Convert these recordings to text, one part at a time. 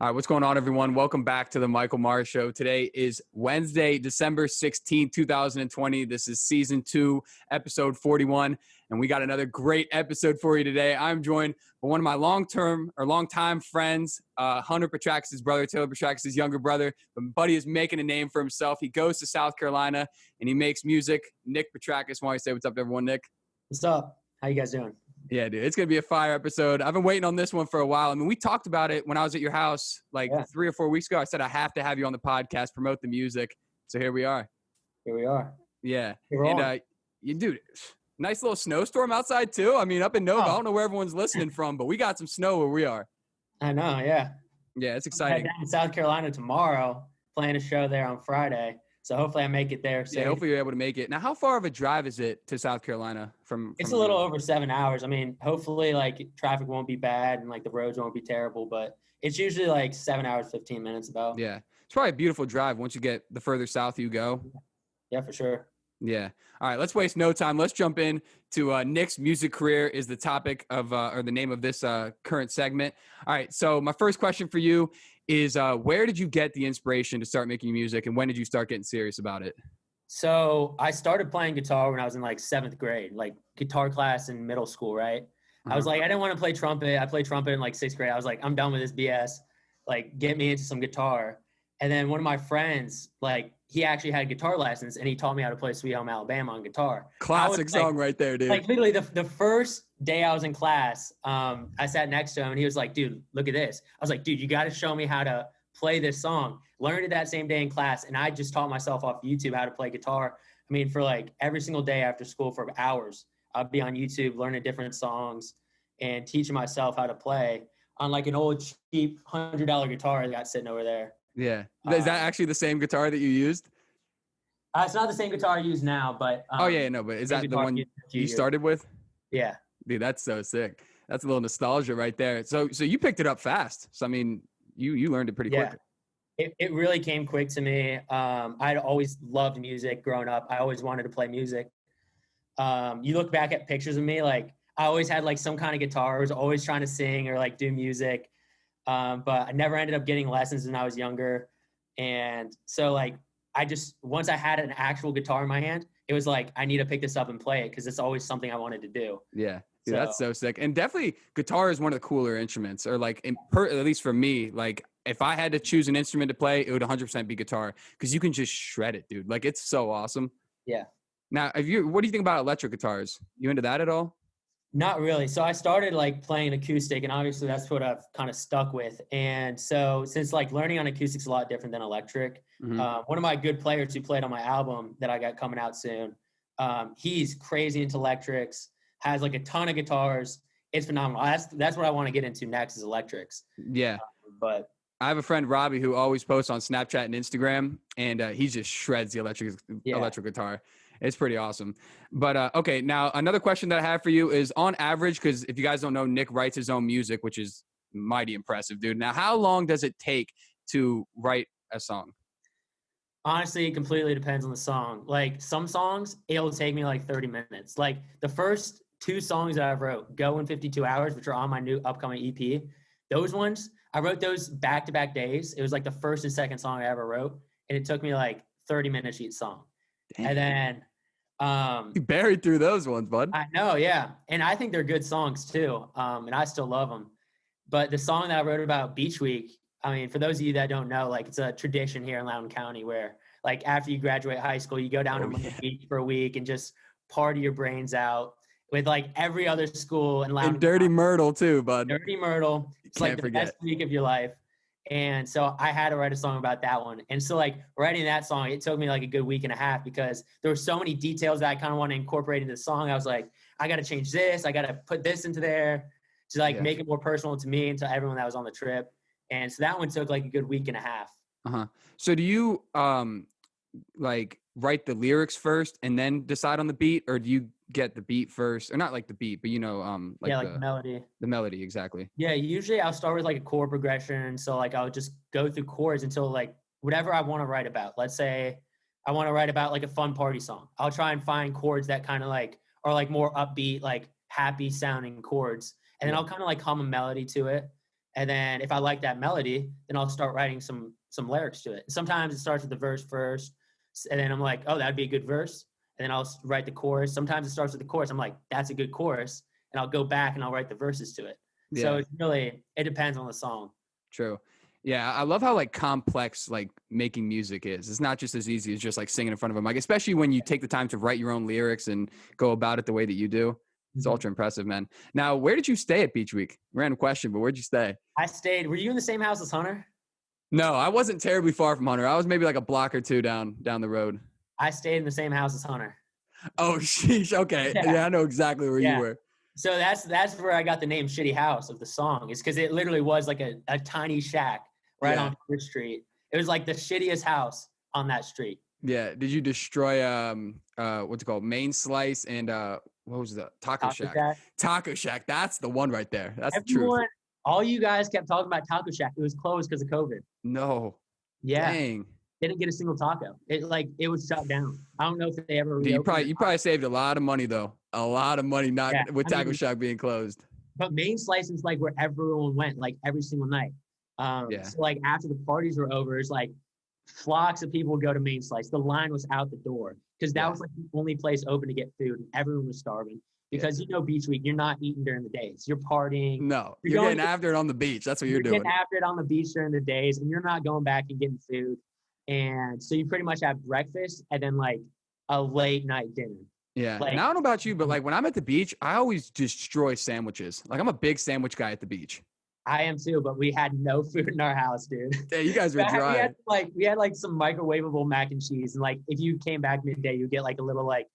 All right, what's going on, everyone? Welcome back to the Michael Mars Show. Today is Wednesday, December 16th, 2020. This is Season 2, Episode 41, and we got another great episode for you today. I'm joined by one of my longtime friends, Hunter Petraxis' brother, Taylor Petraxis' younger brother. But Buddy is making a name for himself. He goes to South Carolina, and he makes music. Nick Petraxis, why don't you say what's up to everyone, Nick? What's up? How you guys doing? Yeah, dude, it's going to be a fire episode. I've been waiting on this one for a while. I mean, we talked about it when I was at your house 3 or 4 weeks ago. I said I have to have you on the podcast, promote the music. So here we are. Here we are. Yeah. And you dude, nice little snowstorm outside too. I mean, up in Nova, I don't know where everyone's listening from, but we got some snow where we are. I know, yeah. Yeah, it's exciting. I'm down in South Carolina tomorrow, playing a show there on Friday. So hopefully I make it there. Yeah, hopefully you're able to make it. Now, how far of a drive is it to South Carolina from It's a little over 7 hours. I mean, hopefully traffic won't be bad and the roads won't be terrible, but it's usually 7 hours, 15 minutes about. Yeah. It's probably a beautiful drive once you get the further south you go. Yeah, for sure. Yeah. All right, let's waste no time. Let's jump in to Nick's music career is the topic of or the name of this current segment. All right, so my first question for you is where did you get the inspiration to start making music, and when did you start getting serious about it? So I started playing guitar when I was in 7th grade, guitar class in middle school, right? I was I didn't want to play trumpet. I played trumpet in 6th grade. I was I'm done with this BS. Get me into some guitar. And then one of my friends, he actually had guitar lessons, and he taught me how to play Sweet Home Alabama on guitar. Classic song right there, dude. Literally the first day I was in class, I sat next to him, and he was like, dude, look at this. I was like, dude, you got to show me how to play this song. Learned it that same day in class, and I just taught myself off YouTube how to play guitar. I mean, for every single day after school for hours, I'd be on YouTube learning different songs and teaching myself how to play on an old cheap $100 guitar that got sitting over there. Yeah. Is that actually the same guitar that you used? It's not the same guitar I use now, but but is that the one you started with? Yeah. Dude, that's so sick. That's a little nostalgia right there. So you picked it up fast. So I mean, you learned it pretty quick. It really came quick to me. I'd always loved music growing up. I always wanted to play music. You look back at pictures of me, I always had some kind of guitar. I was always trying to sing or do music. But I never ended up getting lessons when I was younger. And so once I had an actual guitar in my hand, it was I need to pick this up and play it because it's always something I wanted to do. Yeah. Dude, that's so sick. And definitely guitar is one of the cooler instruments, or at least for me, if I had to choose an instrument to play, it would 100% be guitar because you can just shred it, dude. It's so awesome. Yeah. Now, what do you think about electric guitars? You into that at all? Not really. So I started playing acoustic, and obviously that's what I've kind of stuck with. And so since learning on acoustic is a lot different than electric, one of my good players who played on my album that I got coming out soon, he's crazy into electrics, has a ton of guitars. It's phenomenal. That's what I want to get into next is electrics. Yeah. But I have a friend, Robbie, who always posts on Snapchat and Instagram, and he just shreds the electric guitar. It's pretty awesome. But, okay, now another question that I have for you is on average, because if you guys don't know, Nick writes his own music, which is mighty impressive, dude. Now, how long does it take to write a song? Honestly, it completely depends on the song. Some songs, it'll take me 30 minutes. The first 2 songs that I wrote, Go in 52 Hours, which are on my new upcoming EP, those ones, I wrote those back-to-back days. It was the first and second song I ever wrote, and it took me 30 minutes each song. Damn. And then you buried through those ones, bud. I know, yeah. And I think they're good songs too. And I still love them. But the song that I wrote about Beach Week, I mean, for those of you that don't know, it's a tradition here in Loudoun County where after you graduate high school, you go down to the beach for a week and just party your brains out with every other school in Loudoun. And Dirty County. Myrtle too, bud. Dirty Myrtle. It's the best week of your life. And so I had to write a song about that one. And so writing that song, it took me a good week and a half because there were so many details that I kind of want to incorporate into the song. I was I got to change this. I got to put this into there to make it more personal to me and to everyone that was on the trip. And so that one took a good week and a half. Uh-huh. So do you write the lyrics first and then decide on the beat, or do you get the beat first, or not the beat, but the melody. The melody, exactly. Yeah, usually I'll start with a chord progression. So I'll just go through chords until whatever I want to write about. Let's say I want to write about a fun party song. I'll try and find chords that kind of are more upbeat, happy sounding chords, and then I'll kind of hum a melody to it. And then if I like that melody, then I'll start writing some lyrics to it. Sometimes it starts with the verse first, and then I'm like, oh, that'd be a good verse. And then I'll write the chorus. Sometimes it starts with the chorus. I'm like, that's a good chorus. And I'll go back and I'll write the verses to it. So Yeah, it's really, it depends on the song. true. Yeah, I love how like complex like making music is. It's not just as easy as just like singing in front of a mic, especially when you take the time to write your own lyrics and go about it the way that you do. It's ultra impressive, man. Now, where did you stay at Beach Week? Random question, but where'd you stay? I stayed. Were you in the same house as Hunter? No, I wasn't terribly far from Hunter. I was maybe like a block or two down the road. I stayed in the same house as Hunter. Oh, sheesh. Okay. Yeah, I know exactly where you were. So that's where I got the name Shitty House of the song. Is because it literally was like a tiny shack right on Church Street. It was like the shittiest house on that street. Yeah. Did you destroy what's it called? Main Slice and what was the Taco Shack? Taco Shack. That's the one right there. That's the truth. All you guys kept talking about Taco Shack. It was closed because of COVID. No. Yeah. Dang. Didn't get a single taco. It was shut down. I don't know if they ever reopened. You probably saved a lot of money though. A lot of money with Taco Shack being closed. But Main Slice is like where everyone went, like every single night. So like after the parties were over, it's like flocks of people would go to Main Slice. The line was out the door because that was like the only place open to get food, and everyone was starving. Because Beach Week, you're not eating during the days. You're partying. No, you're getting after it on the beach. That's what you're doing. Getting after it on the beach during the days, and you're not going back and getting food. And so you pretty much have breakfast and then like a late night dinner. Yeah. Like, and I don't know about you, but like when I'm at the beach, I always destroy sandwiches. Like I'm a big sandwich guy at the beach. I am too, but we had no food in our house, dude. Yeah, you guys were dry. We had like some microwavable mac and cheese, and like if you came back midday, you get like a little like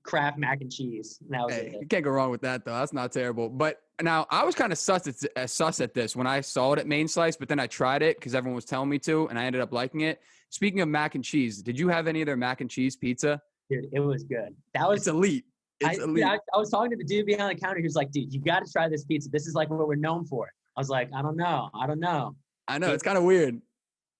Kraft mac and cheese. And that was it. You can't go wrong with that though. That's not terrible. But now I was kind of sus at this when I saw it at Main Slice, but then I tried it because everyone was telling me to, and I ended up liking it. Speaking of mac and cheese, did you have any of their mac and cheese pizza? Dude, it was good. It's elite. Elite. I was talking to the dude behind the counter. He was like, dude, you got to try this pizza. This is like what we're known for. I was like, I don't know. I know. It's kind of weird.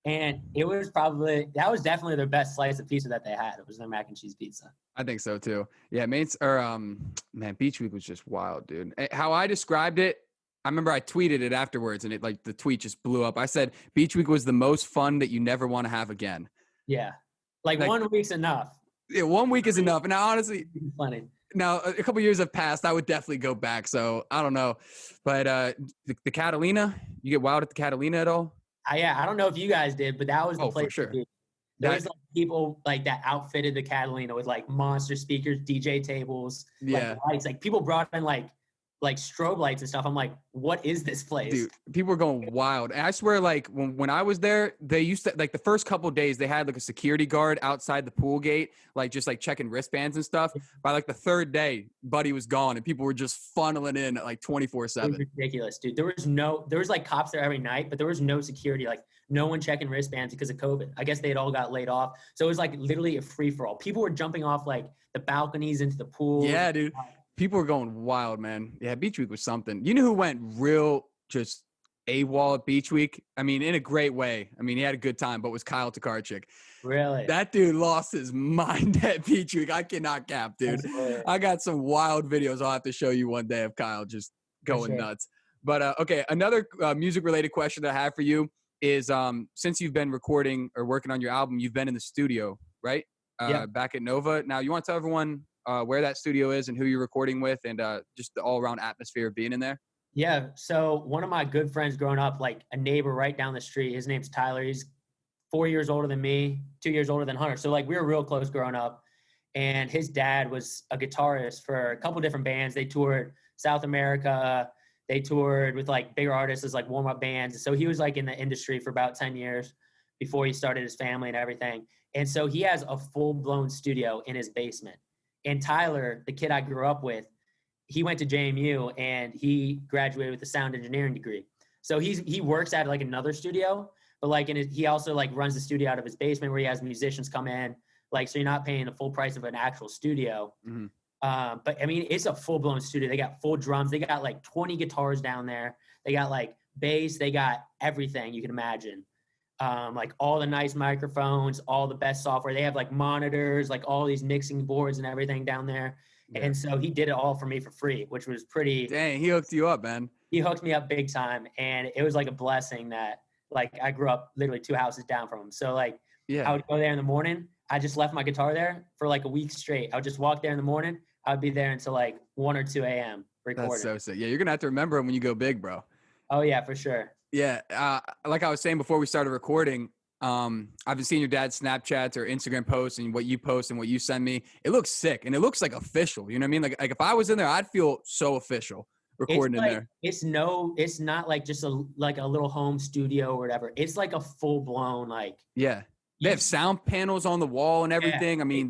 And that was definitely their best slice of pizza that they had. It was their mac and cheese pizza. I think so too. Yeah, man, Beach Week was just wild, dude. How I described it, I remember I tweeted it afterwards, and the tweet just blew up. I said, Beach Week was the most fun that you never want to have again. Yeah. Like 1 week's enough. Yeah, 1 week is enough. And now, honestly, funny. Now, a couple years have passed. I would definitely go back. So, I don't know. But the Catalina, you get wild at the Catalina at all? I don't know if you guys did, but that was the place. For sure. There was like people like that outfitted the Catalina with like monster speakers, DJ tables, like lights. Like people brought in like strobe lights and stuff. I'm like, what is this place? Dude, people were going wild. And I swear, like when I was there, they used to like the first couple of days they had like a security guard outside the pool gate, like just like checking wristbands and stuff. By like the third day, Buddy was gone and people were just funneling in at like 24/7. Ridiculous, dude. There was like cops there every night, but there was no security, like no one checking wristbands because of COVID. I guess they had all got laid off. So it was like literally a free for all. People were jumping off like the balconies into the pool. Yeah, dude. People were going wild, man. Yeah, Beach Week was something. You know who went real just AWOL at Beach Week? I mean, in a great way. I mean, he had a good time, but was Kyle Tokarczyk. Really? That dude lost his mind at Beach Week. I cannot cap, dude. I got some wild videos I'll have to show you one day of Kyle just going nuts. But, okay, another music-related question that I have for you is since you've been recording or working on your album, you've been in the studio, right? Back at Nova. Now, you want to tell everyone where that studio is and who you're recording with and just the all-around atmosphere of being in there? Yeah. So one of my good friends growing up, like a neighbor right down the street, his name's Tyler. He's 4 years older than me, 2 years older than Hunter. So like we were real close growing up. And his dad was a guitarist for a couple different bands. They toured South America. They toured with like bigger artists as like warm-up bands. So he was like in the industry for about 10 years before he started his family and everything. And so he has a full-blown studio in his basement. And Tyler, the kid I grew up with, he went to JMU and he graduated with a sound engineering degree. So he works at like another studio, but like he also like runs the studio out of his basement where he has musicians come in. Like, so you're not paying the full price of an actual studio. Mm-hmm. But I mean, it's a full blown studio. They got full drums. They got like 20 guitars down there. They got like bass. They got everything you can imagine. Like all the nice microphones, all the best software. They have like monitors, like all these mixing boards and everything down there. Yeah. And so he did it all for me for free, which was pretty. Dang, he hooked you up, man. He hooked me up big time, and it was like a blessing that like I grew up literally 2 houses down from him. So like I Yeah. would go there in the morning. I just left my guitar there for like a week straight. I would just walk there in the morning. I would be there until like 1 or 2 a.m. recording. That's so sick. Yeah, you're gonna have to remember him when you go big, bro. Oh yeah, for sure. Yeah. Like I was saying before we started recording, I've been seeing your dad's Snapchats or Instagram posts and what you post and what you send me. It looks sick and it looks like official. You know what I mean? Like if I was in there, I'd feel so official recording It's like, in there. it's not like just a little home studio or whatever. It's like a full blown like. Yeah. They have sound panels on the wall and everything. Yeah, I mean,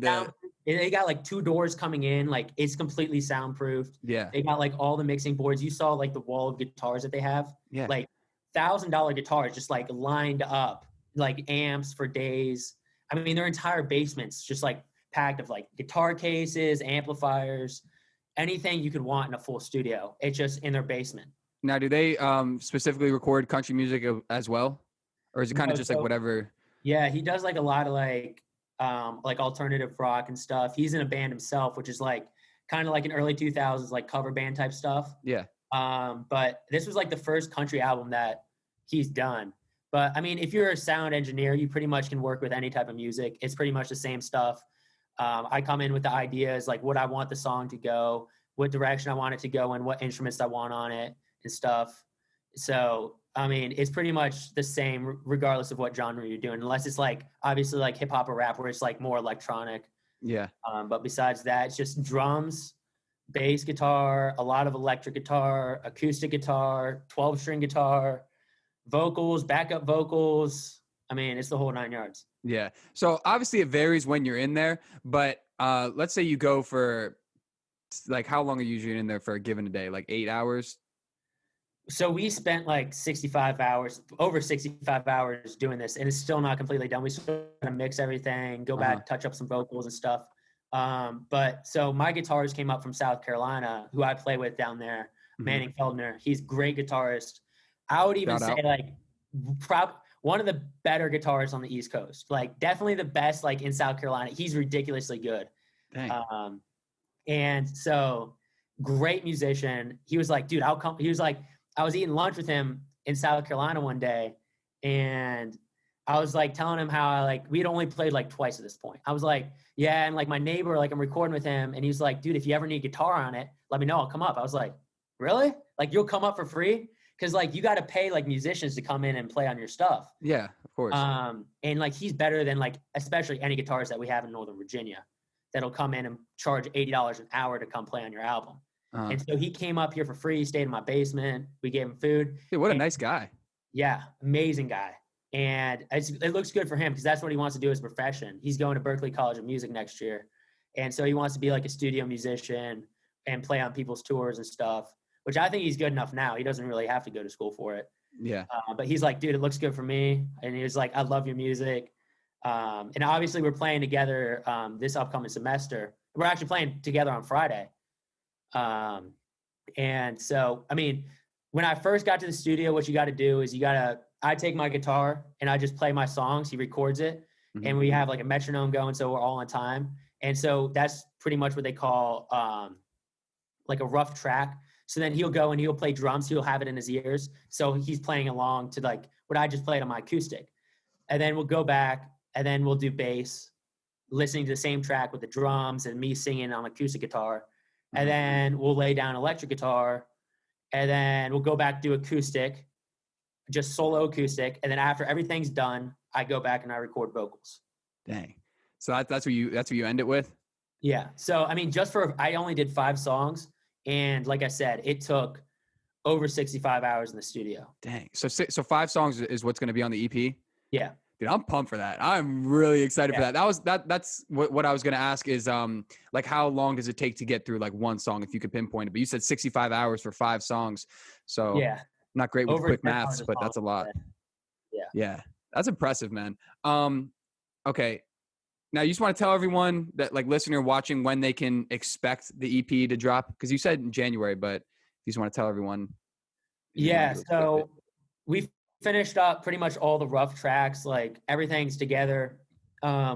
they got like 2 doors coming in. Like it's completely soundproofed. yeah. They got like all the mixing boards. You saw like the wall of guitars that they have. Yeah. Like $1,000 guitars just like lined up, like amps for days. I mean, their entire basement's just like packed of like guitar cases, amplifiers, anything you could want in a full studio. It's just in their basement. Now, do they specifically record country music as well? Or is it kind of No, just like whatever? Yeah, he does like a lot of like alternative rock and stuff. He's in a band himself, which is like kind of like an early 2000s like cover band type stuff. Yeah. But this was like the first country album that he's done. But I mean, if you're a sound engineer, you pretty much can work with any type of music. It's pretty much the same stuff. I come in with the ideas, like what I want the song to go, what direction I want it to go, and what instruments I want on it and stuff. So, I mean, it's pretty much the same regardless of what genre you're doing, unless it's like obviously like hip hop or rap where it's like more electronic. Yeah. But besides that, it's just drums, bass guitar, a lot of electric guitar, acoustic guitar, 12-string guitar, vocals, backup vocals. I mean, it's the whole 9 yards. Yeah. So obviously it varies when you're in there, but let's say you go for like, how long are you usually in there for a given day? Like 8 hours? So we spent like 65 hours, over 65 hours doing this, and it's still not completely done. We still gotta mix everything, go back, touch up some vocals and stuff. But so my guitarist came up from South Carolina, who I play with down there, Manning Feldner. He's a great guitarist. I would even say like one of the better guitarists on the East Coast. Like definitely the best like in South Carolina. He's ridiculously good. Dang. And so great musician. He was like, dude, I'll come. He was like, I was eating lunch with him in South Carolina one day, and I was like telling him how we'd only played like twice at this point. I was like, yeah, and like my neighbor, like I'm recording with him, and he's like, dude, if you ever need guitar on it, let me know. I'll come up. I was like, really? Like you'll come up for free? Because like you got to pay like musicians to come in and play on your stuff. Yeah, of course. And like he's better than like especially any guitarists that we have in Northern Virginia that'll come in and charge $80 an hour to come play on your album. And so he came up here for free. He stayed in my basement. We gave him food. Dude, what a nice guy. Yeah, amazing guy. And it looks good for him because that's what he wants to do as a profession. He's going to Berklee College of Music next year. And so he wants to be like a studio musician and play on people's tours and stuff, which I think he's good enough now. He doesn't really have to go to school for it. Yeah. But he's like, dude, it looks good for me. And he was like, I love your music. And obviously we're playing together this upcoming semester. We're actually playing together on Friday. And so, I mean, when I first got to the studio, what you got to do is I take my guitar and I just play my songs. He records it and we have like a metronome going. So we're all on time. And so that's pretty much what they call, like a rough track. So then he'll go and he'll play drums. He'll have it in his ears. So he's playing along to like what I just played on my acoustic. And then we'll go back and then we'll do bass, listening to the same track with the drums and me singing on acoustic guitar. And then we'll lay down electric guitar, and then we'll go back to acoustic, just solo acoustic. And then after everything's done, I go back and I record vocals. Dang. So that's what you end it with? Yeah. So, I mean, I only did 5 songs. And like I said, it took over 65 hours in the studio. Dang. So 5 songs is what's going to be on the EP? Yeah. Dude, I'm pumped for that. I'm really excited for that. That's what I was going to ask is, like, how long does it take to get through like one song if you could pinpoint it? But you said 65 hours for 5 songs. So yeah, I'm not great with over quick maths, but that's a lot. Yeah. Yeah. That's impressive, man. Okay. Now you just want to tell everyone that like listener watching when they can expect the EP to drop? Because you said in January, but you just want to tell everyone. Yeah. So we finished up pretty much all the rough tracks, like everything's together.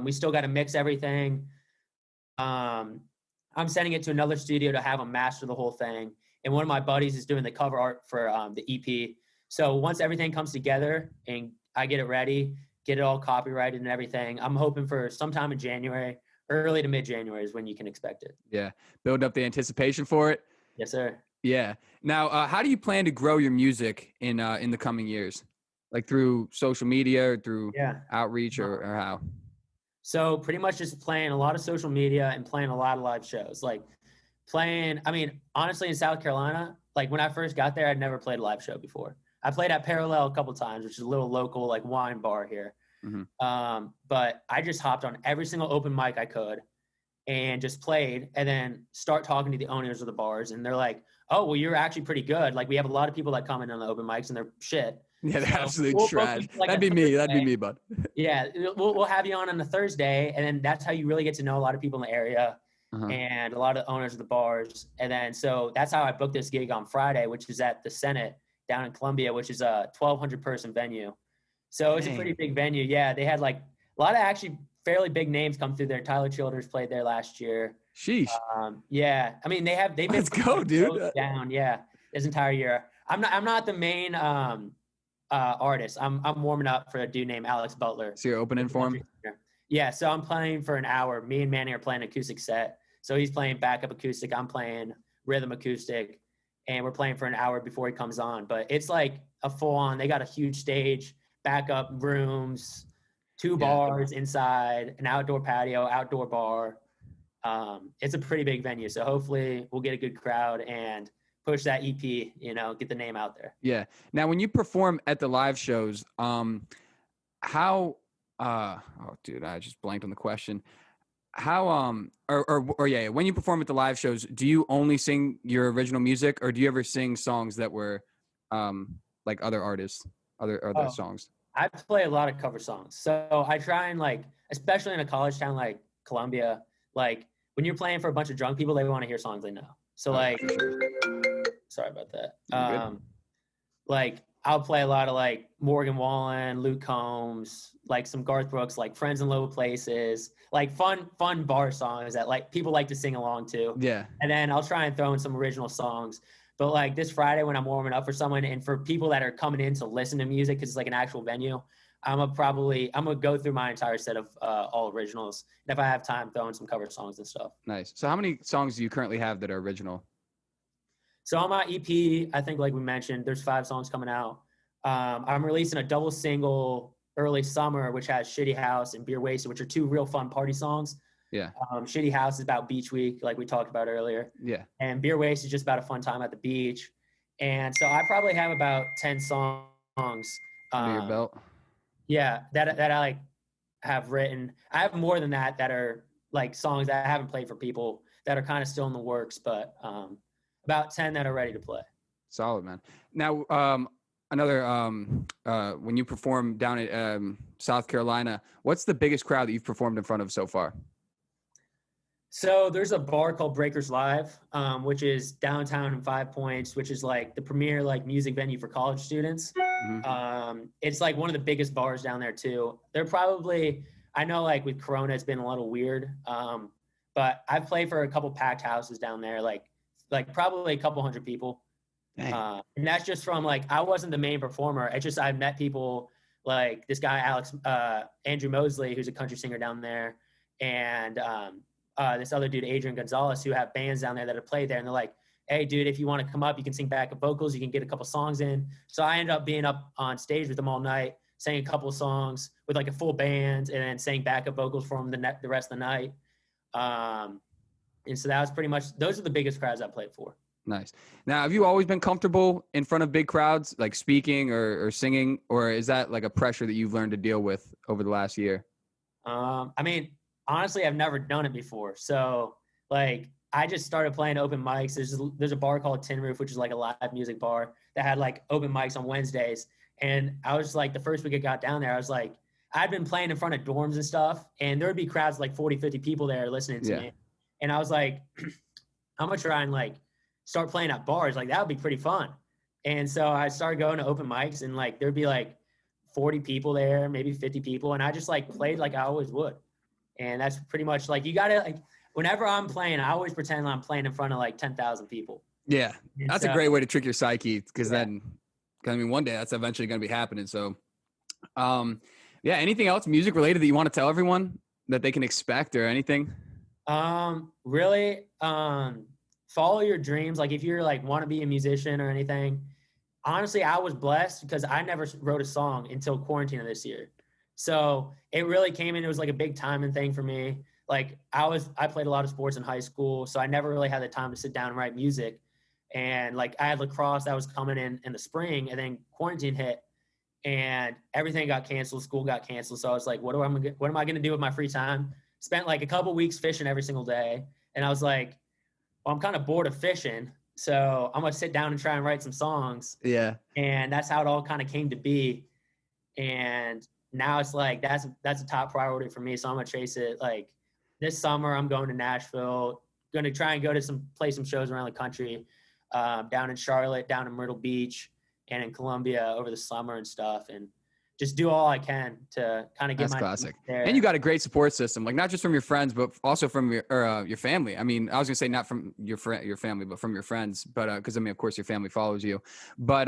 We still got to mix everything. I I'm sending it to another studio to have them master the whole thing. And one of my buddies is doing the cover art for the EP. So once everything comes together and I get it ready, get it all copyrighted and everything, I'm hoping for sometime in January, early to mid-January is when you can expect it. Yeah. Build up the anticipation for it. Yes, sir. Yeah. Now, how do you plan to grow your music in the coming years? Like through social media or through outreach or how? So pretty much just playing a lot of social media and playing a lot of live shows. Like I mean, honestly, in South Carolina, like when I first got there, I'd never played a live show before. I played at Parallel a couple times, which is a little local like wine bar here. Mm-hmm. But I just hopped on every single open mic I could and just played, and then start talking to the owners of the bars. And they're like, oh, well, you're actually pretty good. Like we have a lot of people that come in on the open mics and they're shit. Yeah, they're absolute trash. Like That'd be me. That'd be me, bud. Yeah, we'll have you on a Thursday, and then that's how you really get to know a lot of people in the area and a lot of the owners of the bars. And then so that's how I booked this gig on Friday, which is at the Senate down in Columbia, which is a 1,200 person venue. So it's a pretty big venue. Yeah, they had like a lot of actually fairly big names come through there. Tyler Childers played there last year. Sheesh. Yeah, I mean they've been Let's go, dude. Down, yeah, this entire year. I'm not the main artist. I'm warming up for a dude named Alex Butler. So you're opening for him? Yeah, so I'm playing for an hour. Me and Manny are playing an acoustic set. So he's playing backup acoustic. I'm playing rhythm acoustic. And we're playing for an hour before he comes on. But it's like a full-on, they got a huge stage, backup rooms, 2 bars inside, an outdoor patio, outdoor bar. It's a pretty big venue. So hopefully we'll get a good crowd and push that EP, get the name out there. Yeah. Now, when you perform at the live shows, how, oh, dude, I just blanked on the question. How, when you perform at the live shows, do you only sing your original music, or do you ever sing songs that were, like other artists, other songs? I play a lot of cover songs. So I try and especially in a college town like Columbia, like when you're playing for a bunch of drunk people, they want to hear songs they know. So sorry about that. Like I'll play a lot of Morgan Wallen, Luke Combs, like some Garth Brooks, like Friends in Low Places, like fun bar songs that people like to sing along to. Yeah. And then I'll try and throw in some original songs. But this Friday when I'm warming up for someone, and for people that are coming in to listen to music, because it's like an actual venue, I'm gonna go through my entire set of all originals. And if I have time, throw in some cover songs and stuff. Nice. So how many songs do you currently have that are original? So on my EP, I think like we mentioned, there's 5 songs coming out. I'm releasing a double single early summer, which has Shitty House and Beer Wasted, which are 2 real fun party songs. Yeah. Shitty House is about beach week, like we talked about earlier. Yeah. And Beer Wasted is just about a fun time at the beach. And so I probably have about 10 songs. Under your belt? Yeah, that I have written. I have more than that are songs that I haven't played for people that are kind of still in the works, but about 10 that are ready to play. Solid, man. Now, when you perform down at South Carolina, what's the biggest crowd that you've performed in front of so far? So there's a bar called Breakers Live, which is downtown in 5 Points, which is the premier music venue for college students. Mm-hmm. It's one of the biggest bars down there too. They're probably, I know with Corona it's been a little weird, but I've played for a couple packed houses down there, probably a couple hundred people. And that's just from I wasn't the main performer. It's just I met people like this guy Andrew Mosley, who's a country singer down there, and this other dude Adrian Gonzalez, who have bands down there that have played there, and they're like, hey dude, if you want to come up, you can sing backup vocals, you can get a couple songs in. So I ended up being up on stage with them all night, sang a couple songs with a full band, and then sang backup vocals for them the rest of the night. And so that was pretty much, those are the biggest crowds I played for. Nice. Now, have you always been comfortable in front of big crowds, like speaking or singing, or is that a pressure that you've learned to deal with over the last year? I mean, honestly, I've never done it before. So I just started playing open mics. There's a bar called Tin Roof, which is a live music bar that had open mics on Wednesdays. And I was the first week I got down there, I was I'd been playing in front of dorms and stuff, and there would be crowds 40, 50 people there listening to me. And I was I'm gonna try and start playing at bars. That would be pretty fun. And so I started going to open mics, and there'd be 40 people there, maybe 50 people. And I just played like I always would. And that's pretty much you gotta whenever I'm playing, I always pretend I'm playing in front of like 10,000 people. Yeah, And that's a so, great way to trick your psyche because yeah. then, 'cause I mean, one day that's eventually going to be happening. So, yeah, anything else music related that you want to tell everyone that they can expect or anything? Really, follow your dreams. Like if you're like want to be a musician or anything, honestly, I was blessed because I never wrote a song until quarantine of this year. So it really came in. It was like a big timing thing for me. Like I played a lot of sports in high school, so I never really had the time to sit down and write music. And like I had lacrosse that was coming in the spring, and then quarantine hit, and everything got canceled. School got canceled. So I was like, what am I going to do with my free time? Spent like a couple weeks fishing every single day, and I was like, well, I'm kind of bored of fishing, so I'm gonna sit down and try and write some songs. Yeah, And that's how it all kind of came to be. And now it's like that's a top priority for me. So I'm gonna chase it. Like this summer, I'm going to Nashville. Going to try and play some shows around the country, down in Charlotte, down in Myrtle Beach, and in Columbia over the summer and stuff. And just do all I can to kind of get that's my classic. there. And you got a great support system, like not just from your friends, but also from your family. I mean, I was gonna say not from your family, but from your friends. But because I mean, of course, your family follows you. But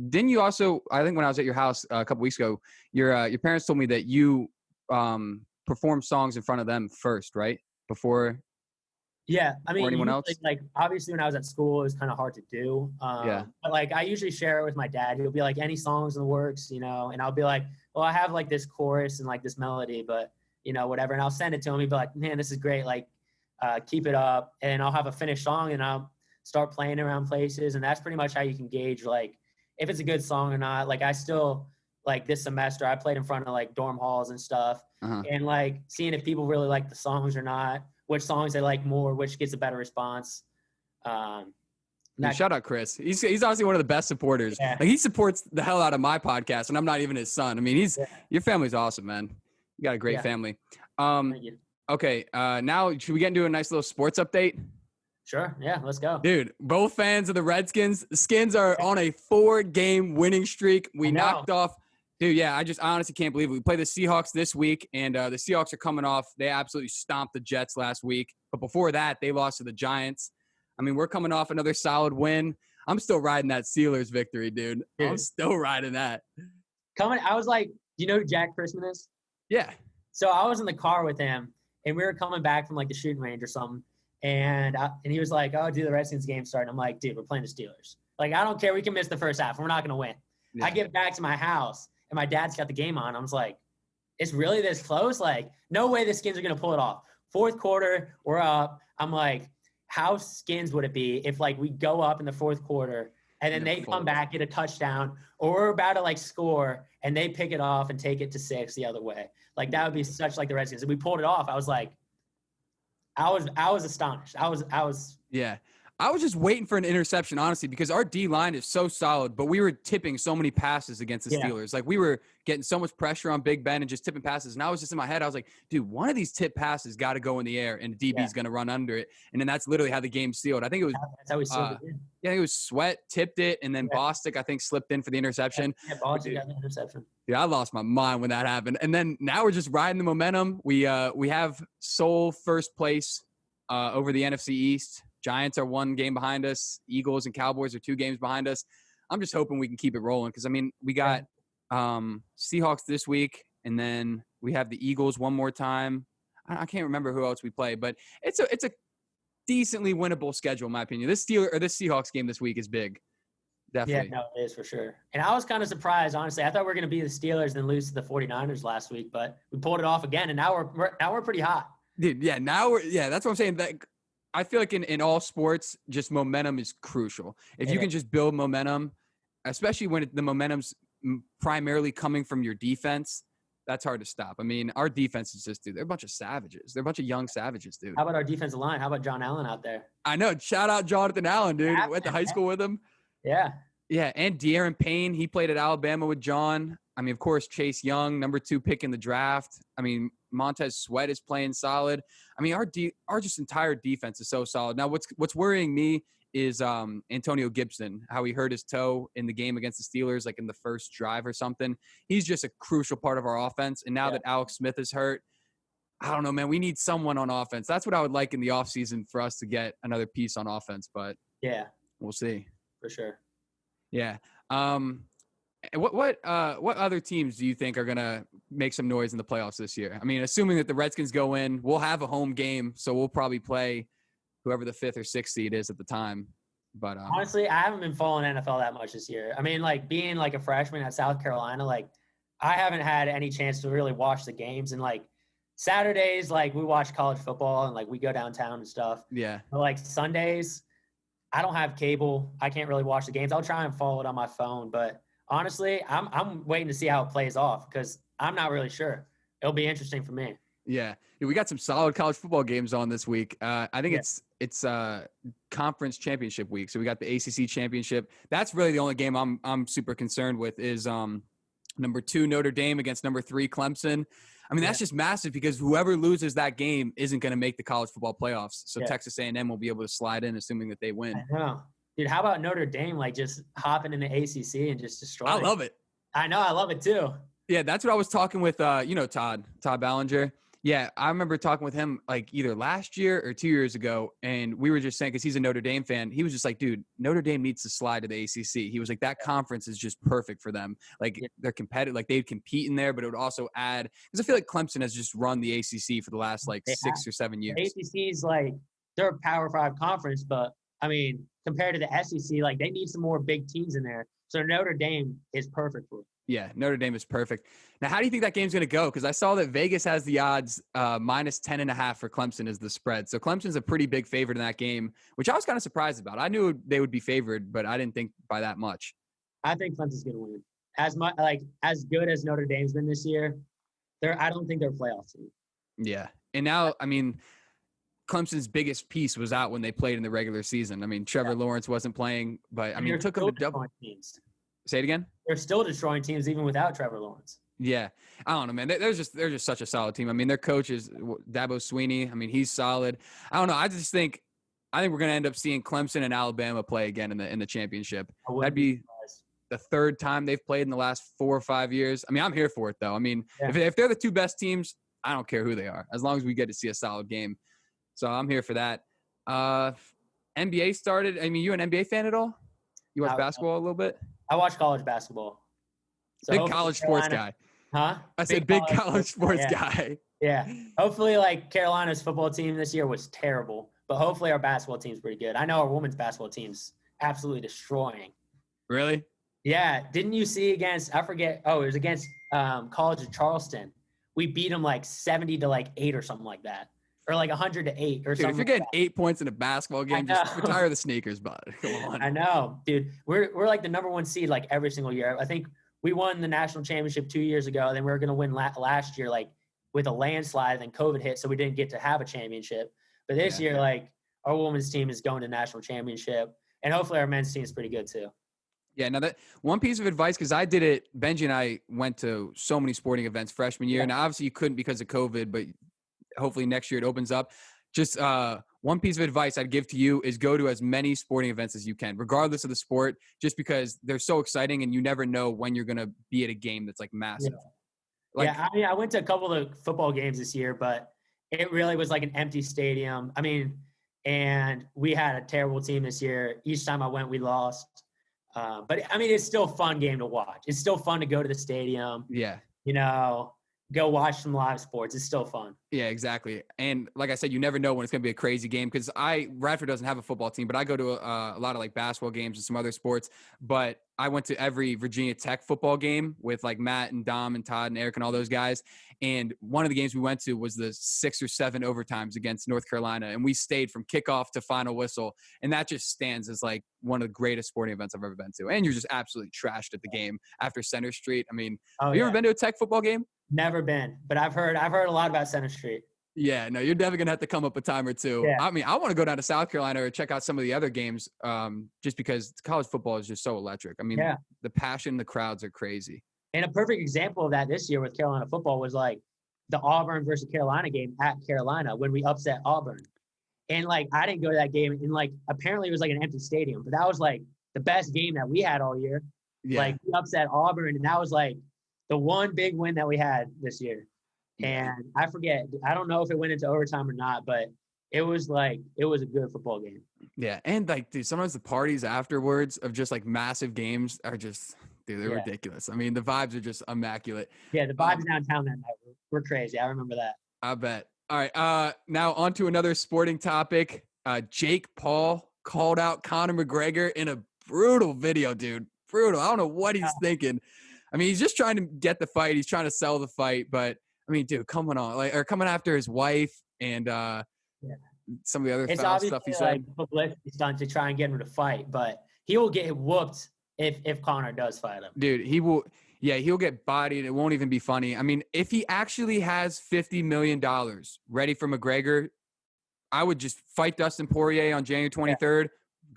didn't you also? I think when I was at your house a couple weeks ago, your parents told me that you performed songs in front of them first, right? Before Yeah, I mean, anyone usually, else. like obviously when I was at school, it was kind of hard to do. Yeah. But like I usually share it with my dad. He'll be like, "Any songs in the works," and I'll be like, "Well, I have like this chorus and like this melody, but whatever." And I'll send it to him. He'll be like, "Man, this is great. Like, keep it up." And I'll have a finished song, and I'll start playing around places. And that's pretty much how you can gauge like if it's a good song or not. Like I still like this semester, I played in front of like dorm halls and stuff, and like seeing if people really like the songs or not. Which songs they like more, which gets a better response. Shout out Chris. He's honestly one of the best supporters. Yeah. Like he supports the hell out of my podcast, and I'm not even his son. I mean, your family's awesome, man. You got a great family. Thank you. Okay, now should we get into a nice little sports update? Sure. Yeah, let's go. Dude, both fans of the Redskins. The Skins are on a 4-game winning streak. We knocked off. Dude, yeah, I honestly can't believe it. We play the Seahawks this week, and the Seahawks are coming off. They absolutely stomped the Jets last week. But before that, they lost to the Giants. I mean, we're coming off another solid win. I'm still riding that Steelers victory, dude. I'm still riding that. I was like, do you know who Jack Christman is? Yeah. So I was in the car with him, and we were coming back from like the shooting range or something. And he was like, "Oh, dude, the Redskins game started." I'm like, "Dude, we're playing the Steelers. Like, I don't care. We can miss the first half. We're not going to win." Yeah. I get back to my house, and my dad's got the game on. I was like, it's really this close? Like, no way the Skins are going to pull it off. Fourth quarter, we're up. I'm like, how Skins would it be if, like, we go up in the fourth quarter, and then they come back, get a touchdown, or we're about to, like, score, and they pick it off and take it to 6 the other way. Like, that would be such like the Redskins. If we pulled it off, I was like, I was astonished. I was. Yeah. I was just waiting for an interception, honestly, because our D-line is so solid, but we were tipping so many passes against the Steelers. Like, we were getting so much pressure on Big Ben and just tipping passes. And I was just in my head, I was like, dude, one of these tip passes got to go in the air, and the DB's going to run under it. And then that's literally how the game sealed. I think it was – that's how we sealed it. Yeah, it was Sweat, tipped it, and then Bostic, I think, slipped in for the interception. Yeah, Bostic got the interception. Yeah, I lost my mind when that happened. And then now we're just riding the momentum. We have sole first place over the NFC East. Giants are 1 game behind us. Eagles and Cowboys are 2 games behind us. I'm just hoping we can keep it rolling because, I mean, we got Seahawks this week, and then we have the Eagles one more time. I can't remember who else we play, but it's a decently winnable schedule, in my opinion. This Seahawks game this week is big. Definitely. Yeah, no, it is for sure. And I was kind of surprised, honestly. I thought we were going to be the Steelers and then lose to the 49ers last week, but we pulled it off again, and now we're pretty hot. Dude, yeah, that's what I'm saying. That I feel like in all sports, just momentum is crucial. If you can just build momentum, especially when the momentum's primarily coming from your defense, that's hard to stop. I mean, our defense is just, dude, they're a bunch of savages. They're a bunch of young savages, dude. How about our defensive line? How about John Allen out there? I know. Shout out Jonathan Allen, dude. Went to high school with him. Yeah. Yeah, and De'Aaron Payne, he played at Alabama with John. I mean, of course, Chase Young, number 2 pick in the draft. I mean, Montez Sweat is playing solid. I mean, our just entire defense is so solid. Now, what's worrying me is Antonio Gibson, how he hurt his toe in the game against the Steelers, like in the first drive or something. He's just a crucial part of our offense. And now that Alex Smith is hurt, I don't know, man. We need someone on offense. That's what I would like in the offseason for us to get another piece on offense, but Yeah, we'll see. for sure. Yeah. What other teams do you think are gonna make some noise in the playoffs this year? I mean, assuming that the Redskins go in, we'll have a home game, so we'll probably play whoever the 5th or 6th seed is at the time. But Honestly, I haven't been following NFL that much this year. I mean, like being like a freshman at South Carolina, like I haven't had any chance to really watch the games. And like Saturdays, like we watch college football and like we go downtown and stuff. yeah, But like Sundays, I don't have cable. I can't really watch the games. I'll try and follow it on my phone, but honestly, I'm waiting to see how it plays off because I'm not really sure. It'll be interesting for me. yeah. We got some solid college football games on this week. I think it's conference championship week. So we got the ACC championship. That's really the only game I'm super concerned with is number 2 Notre Dame against number 3 Clemson. I mean, that's just massive because whoever loses that game isn't going to make the college football playoffs. So Texas A&M will be able to slide in, assuming that they win. I know. Dude, how about Notre Dame, like just hopping in the ACC and just destroying I love it. I know. I love it too. Yeah, that's what I was talking with, Todd Ballinger. Yeah, I remember talking with him like either last year or 2 years ago, and we were just saying, because he's a Notre Dame fan, he was just like, dude, Notre Dame needs to slide to the ACC. He was like, that conference is just perfect for them. Like, they're competitive. Like, they'd compete in there, but it would also add – because I feel like Clemson has just run the ACC for the last, like, 6 or 7 years. The ACC's, like, they're a Power 5 conference, but, I mean, compared to the SEC, like, they need some more big teams in there. So Notre Dame is perfect for it. Yeah, Notre Dame is perfect. Now, how do you think that game's going to go? Because I saw that Vegas has the odds minus 10.5 for Clemson as the spread. So Clemson's a pretty big favorite in that game, which I was kind of surprised about. I knew they would be favored, but I didn't think by that much. I think Clemson's going to win. As good as Notre Dame's been this year, I don't think they're a playoff team. Yeah. And now, I mean, Clemson's biggest piece was out when they played in the regular season. I mean, Trevor Lawrence wasn't playing, but I mean, it took him to double. Say it again? They're still destroying teams even without Trevor Lawrence. Yeah. I don't know, man. They're just such a solid team. I mean, their coach is Dabo Swinney. I mean, he's solid. I don't know. I think we're going to end up seeing Clemson and Alabama play again in the championship. That'd be the 3rd time they've played in the last 4 or 5 years. I mean, I'm here for it, though. I mean, if they're the 2 best teams, I don't care who they are, as long as we get to see a solid game. So I'm here for that. NBA started. I mean, you an NBA fan at all? You watch basketball a little bit? I watch college basketball. So big college sports guy. Huh? I said big college sports guy. Yeah. Hopefully, like, Carolina's football team this year was terrible, but hopefully our basketball team's pretty good. I know our women's basketball team's absolutely destroying. Really? Yeah. Didn't you see against, I forget, it was against College of Charleston. We beat them like 70-8 or something like that. Or like 100-8 or dude, something. If you're getting 8 points in a basketball game, just retire the sneakers, bud. Come on. I know, dude. We're like the number 1 seed like every single year. I think we won the national championship 2 years ago. And then we were going to win last year, like with a landslide. Then COVID hit, so we didn't get to have a championship. But this year, like our women's team is going to national championship, and hopefully our men's team is pretty good too. Yeah. Now that one piece of advice, because I did it. Benji and I went to so many sporting events freshman year. Now obviously you couldn't because of COVID, but hopefully next year it opens up. Just one piece of advice I'd give to you is go to as many sporting events as you can, regardless of the sport, just because they're so exciting and you never know when you're going to be at a game that's like massive. I mean, I went to a couple of football games this year, but it really was like an empty stadium. I mean, and we had a terrible team this year. Each time I went, we lost. But I mean, it's still a fun game to watch. It's still fun to go to the stadium. Yeah. Go watch some live sports. It's still fun. Yeah, exactly. And like I said, you never know when it's going to be a crazy game because Radford doesn't have a football team, but I go to a lot of like basketball games and some other sports. But I went to every Virginia Tech football game with like Matt and Dom and Todd and Eric and all those guys. And one of the games we went to was the 6 or 7 overtimes against North Carolina. And we stayed from kickoff to final whistle. And that just stands as like one of the greatest sporting events I've ever been to. And you're just absolutely trashed at the game after Center Street. I mean, have you ever been to a Tech football game? Never been, but I've heard a lot about Center Street. Yeah, no, you're definitely going to have to come up a time or two. Yeah. I mean, I want to go down to South Carolina or check out some of the other games just because college football is just so electric. I mean, the passion, the crowds are crazy. And a perfect example of that this year with Carolina football was like the Auburn versus Carolina game at Carolina when we upset Auburn. And like, I didn't go to that game and like, apparently it was like an empty stadium, but that was like the best game that we had all year. Yeah. Like we upset Auburn and that was like the one big win that we had this year. And I forget, I don't know if it went into overtime or not, but it was a good football game. Yeah. And like, dude, sometimes the parties afterwards of just like massive games are just, dude, they're ridiculous. I mean, the vibes are just immaculate. Yeah, the vibes downtown that night were crazy. I remember that. I bet. All right. Now on to another sporting topic. Jake Paul called out Conor McGregor in a brutal video, dude. Brutal. I don't know what he's thinking. I mean, he's just trying to get the fight. He's trying to sell the fight, but I mean, dude, coming after his wife and some of the other foul stuff he said. Like publicity stunt to try and get him to fight, but he will get whooped if Conor does fight him. Dude, he will. Yeah, he'll get bodied. It won't even be funny. I mean, if he actually has $50 million ready for McGregor, I would just fight Dustin Poirier on January 23rd.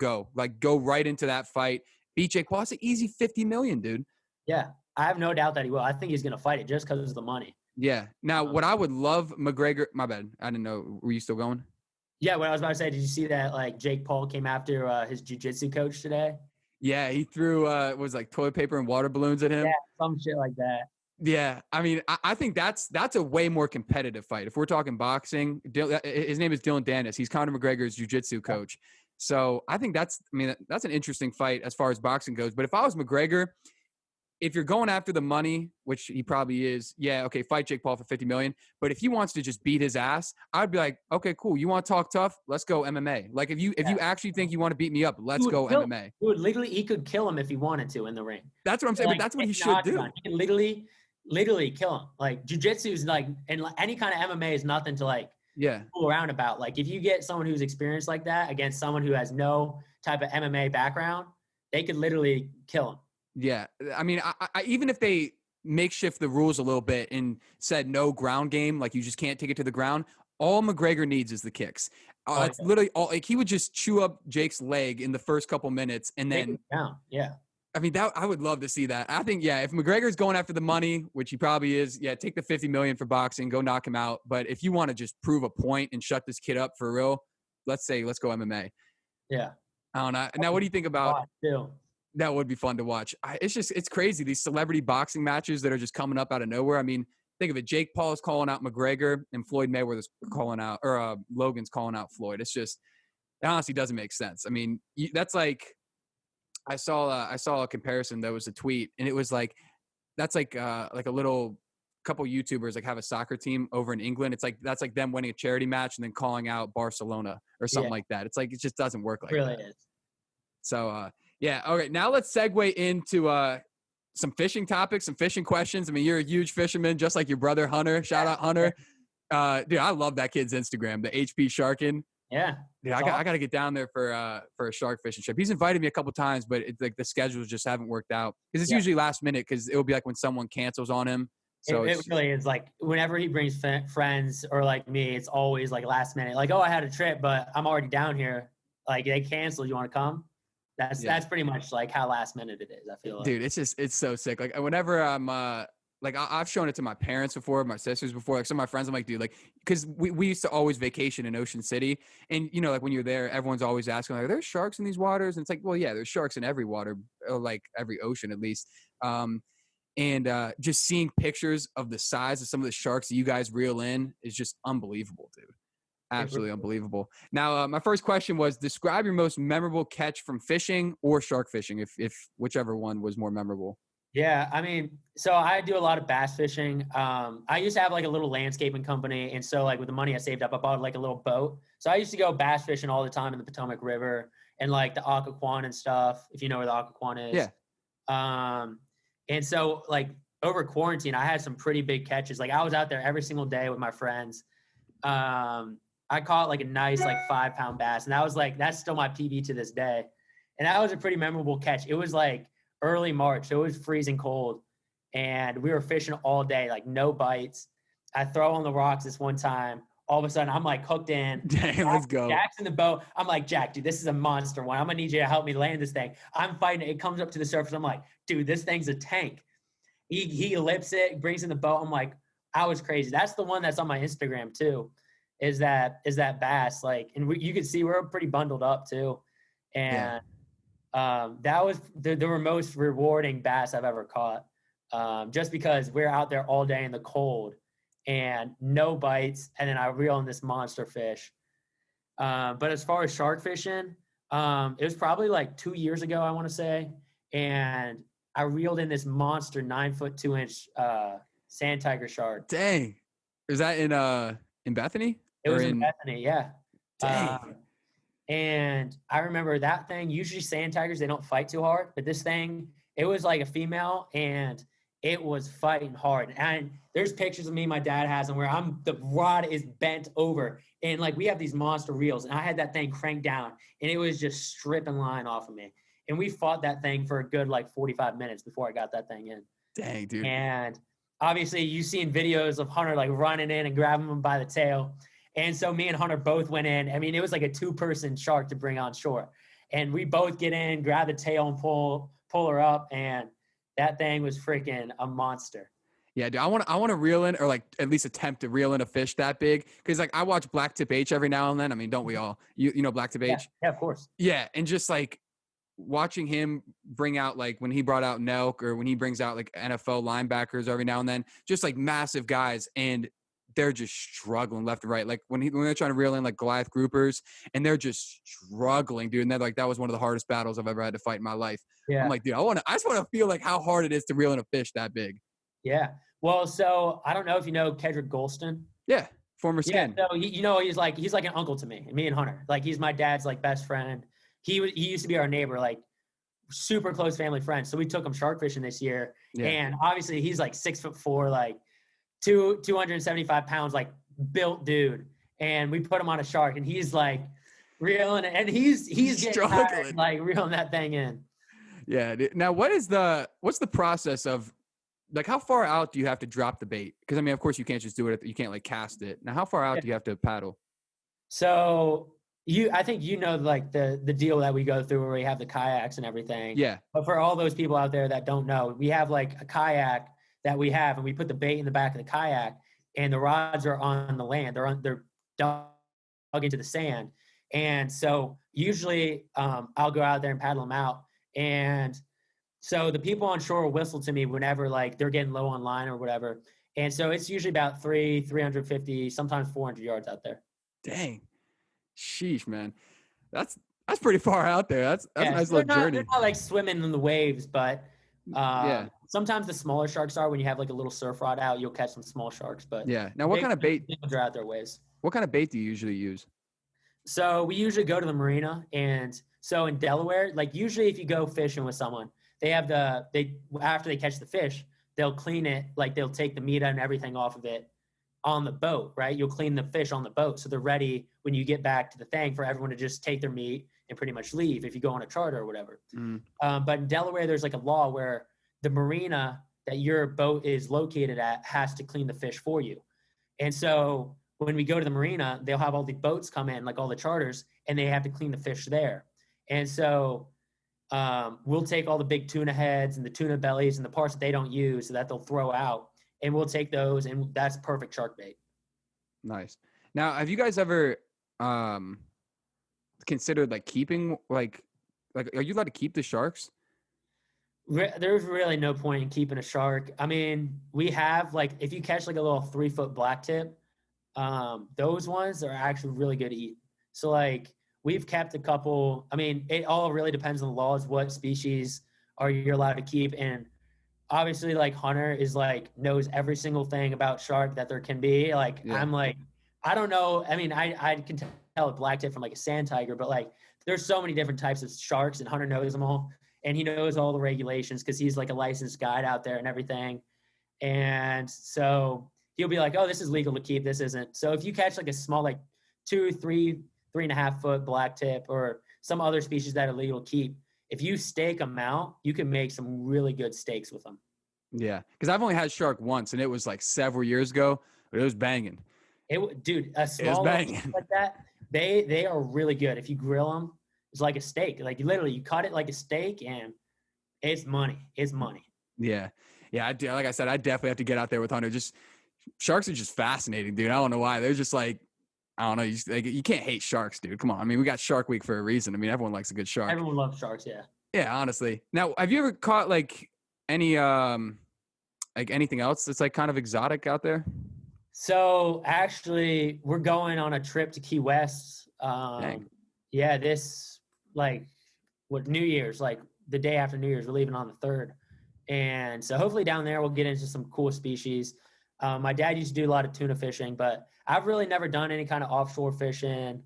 Yeah. Go right into that fight. Beat Jake Paul. It's an easy $50 million, dude. Yeah, I have no doubt that he will. I think he's going to fight it just because of the money. Yeah. Now, what I would love McGregor – my bad. I didn't know. Were you still going? Yeah, what I was about to say, did you see that, like, Jake Paul came after his jiu-jitsu coach today? Yeah, he threw toilet paper and water balloons at him. Yeah, some shit like that. Yeah, I mean, I think that's a way more competitive fight. If we're talking boxing, his name is Dylan Dennis. He's Conor McGregor's jiu-jitsu coach. So I think that's an interesting fight as far as boxing goes. But if I was McGregor, if you're going after the money, which he probably is, yeah, okay, fight Jake Paul for $50 million. But if he wants to just beat his ass, I'd be like, okay, cool. You want to talk tough? Let's go MMA. Like if you actually think you want to beat me up, let's go MMA. He could kill him if he wanted to in the ring. That's what I'm saying. But that's what he should do. He can literally kill him. Like jiu-jitsu is like, and any kind of MMA is nothing to like fool around about. Like if you get someone who's experienced like that against someone who has no type of MMA background, they could literally kill him. Yeah. I mean, I even if they makeshift the rules a little bit and said no ground game, like you just can't take it to the ground, all McGregor needs is the kicks. It's literally all. Like he would just chew up Jake's leg in the first couple minutes and then down. Yeah. I mean, I would love to see that. I think, if McGregor's going after the money, which he probably is, take the $50 million for boxing, go knock him out. But if you want to just prove a point and shut this kid up for real, let's go MMA. Yeah. I don't know. Now, what do you think about? That would be fun to watch. It's crazy. These celebrity boxing matches that are just coming up out of nowhere. I mean, think of it. Jake Paul is calling out McGregor and Floyd Mayweather's calling out, or Logan's calling out Floyd. It's just, it honestly doesn't make sense. I mean, that's like, I saw a comparison. That was a tweet, and it was like, that's like a little couple YouTubers like have a soccer team over in England. It's like that's like them winning a charity match and then calling out Barcelona or something like that. It's like it just doesn't work like that. It really is. So okay. Now let's segue into some fishing topics, some fishing questions. I mean, you're a huge fisherman, just like your brother Hunter. Shout out Hunter. Dude, I love that kid's Instagram, the HP Sharkin. Yeah. Dude, I got to get down there for a shark fishing trip. He's invited me a couple times, but it's like the schedules just haven't worked out because it's usually last minute because it will be like when someone cancels on him. So it really is like whenever he brings friends or like me, it's always like last minute. Like, oh, I had a trip, but I'm already down here. Like they canceled. You want to come? That's pretty much like how last minute it is. I feel like. Dude, it's so sick. Like whenever I'm like I've shown it to my parents before, my sisters before, like some of my friends. I'm like, dude, like, because we used to always vacation in Ocean City, and you know, like when you're there, everyone's always asking, like, are there sharks in these waters? And it's like, well, yeah, there's sharks in every water, or like every ocean at least. And just seeing pictures of the size of some of the sharks that you guys reel in is just unbelievable, dude. Absolutely unbelievable. Now, my first question was: describe your most memorable catch from fishing or shark fishing, if whichever one was more memorable. Yeah, I mean, so I do a lot of bass fishing. I used to have like a little landscaping company. And so like with the money I saved up, I bought like a little boat. So I used to go bass fishing all the time in the Potomac River and like the Occoquan and stuff, if you know where the Occoquan is. Yeah. And so like over quarantine, I had some pretty big catches. Like I was out there every single day with my friends. I caught like a nice like 5-pound bass. And that's still my PB to this day. And that was a pretty memorable catch. It was like early March, so it was freezing cold, and we were fishing all day, like no bites. I throw on the rocks this one time. All of a sudden, I'm like hooked in. Damn, let's go. Jack's in the boat. I'm like, Jack, dude, this is a monster one. I'm gonna need you to help me land this thing. I'm fighting it. It comes up to the surface. I'm like, dude, this thing's a tank. He lips it, brings in the boat. I'm like, I was crazy. That's the one that's on my Instagram too. Is that bass? Like, and you can see we're pretty bundled up too, and. Yeah. That was the most rewarding bass I've ever caught, just because we're out there all day in the cold and no bites. And then I reel in this monster fish. But as far as shark fishing, it was probably like 2 years ago, I want to say. And I reeled in this monster 9-foot 2-inch sand tiger shark. Dang. Is that in Bethany? It Or was in Bethany, yeah. Dang. And I remember that thing. Usually sand tigers, they don't fight too hard, but this thing, it was like a female, and it was fighting hard. And there's pictures of me, my dad has them, where the rod is bent over, and like we have these monster reels, and I had that thing cranked down, and it was just stripping line off of me. And we fought that thing for a good like 45 minutes before I got that thing in. Dang, dude. And obviously, you've seen videos of Hunter like running in and grabbing him by the tail. And so me and Hunter both went in. I mean, it was like a 2-person shark to bring on shore. And we both get in, grab the tail and pull her up. And that thing was freaking a monster. Yeah, dude, I want to reel in, or like at least attempt to reel in a fish that big. Cause like I watch Blacktip H every now and then. I mean, don't we all? You know Blacktip H? Yeah, of course. Yeah. And just like watching him bring out, like when he brought out Nelk, or when he brings out like NFL linebackers every now and then, just like massive guys, and they're just struggling left and right. Like when they're trying to reel in like Goliath groupers, and they're just struggling, dude. And they're like, that was one of the hardest battles I've ever had to fight in my life. Yeah. I'm like, dude, I just want to feel like how hard it is to reel in a fish that big. Yeah. Well, so I don't know if you know Kedrick Golston. Yeah. Former skin. Yeah, so he's like an uncle to me and Hunter. Like he's my dad's like best friend. He used to be our neighbor, like super close family friends. So we took him shark fishing this year. Yeah. And obviously he's like 6'4", like 275 pounds, like built dude. And we put him on a shark, and he's like reeling, and he's getting tired, like reeling that thing in. Yeah. Now, what's the process of, like, how far out do you have to drop the bait? Because I mean, of course, you can't just do it. You can't like cast it. Now, how far out do you have to paddle? So I think like the deal that we go through where we have the kayaks and everything. Yeah. But for all those people out there that don't know, we have like a kayak that we have, and we put the bait in the back of the kayak, and the rods are on the land. They're dug into the sand. And so usually I'll go out there and paddle them out. And so the people on shore will whistle to me whenever like they're getting low on line or whatever. And so it's usually about 350, sometimes 400 yards out there. Dang. Sheesh, man. That's pretty far out there. That's a nice little journey. They're not like swimming in the waves, but sometimes the smaller sharks are. When you have like a little surf rod out, you'll catch some small sharks. But yeah. Now, what kind of bait? They're out their ways. What kind of bait do you usually use? So we usually go to the marina, and so in Delaware, like usually if you go fishing with someone, they have after they catch the fish, they'll clean it, like they'll take the meat and everything off of it on the boat, right? You'll clean the fish on the boat, so they're ready when you get back to the thing for everyone to just take their meat and pretty much leave if you go on a charter or whatever. But in Delaware, there's like a law where the marina that your boat is located at has to clean the fish for you. And so when we go to the marina, they'll have all the boats come in, like all the charters, and they have to clean the fish there. And so we'll take all the big tuna heads and the tuna bellies and the parts that they don't use, so that they'll throw out, and we'll take those, and that's perfect shark bait. Nice. Now, have you guys ever considered like keeping like are you allowed to keep the sharks? There's really no point in keeping a shark. I mean, we have like, if you catch like a little 3-foot blacktip, those ones are actually really good to eat. So like we've kept a couple. I mean, it all really depends on the laws, what species are you allowed to keep. And obviously like Hunter is like knows every single thing about shark that there can be. Like I'm like, I don't know. I mean, I can tell a blacktip from like a sand tiger, but like there's so many different types of sharks, and Hunter knows them all. And he knows all the regulations because he's like a licensed guide out there and everything. And so he'll be like, oh, this is legal to keep, this isn't. So if you catch like a small, like 2, 3, 3.5 foot blacktip or some other species that are legal to keep, if you stake them out, you can make some really good steaks with them. Yeah. Because I've only had shark once, and it was like several years ago, but it was banging. Dude, a small like that, they are really good. If you grill them, it's like a steak. Like literally, you cut it like a steak, and it's money. It's money. Yeah, yeah. Like I said, I definitely have to get out there with Hunter. Just sharks are just fascinating, dude. I don't know why. They're just like, I don't know. You can't hate sharks, dude. Come on. I mean, we got Shark Week for a reason. I mean, everyone likes a good shark. Everyone loves sharks. Yeah. Yeah, honestly. Now, have you ever caught like any like anything else that's like kind of exotic out there? So actually, we're going on a trip to Key West. Yeah, this New Year's, like the day after New Year's, we're leaving on the 3rd. And so hopefully down there we'll get into some cool species. My dad used to do a lot of tuna fishing, but I've really never done any kind of offshore fishing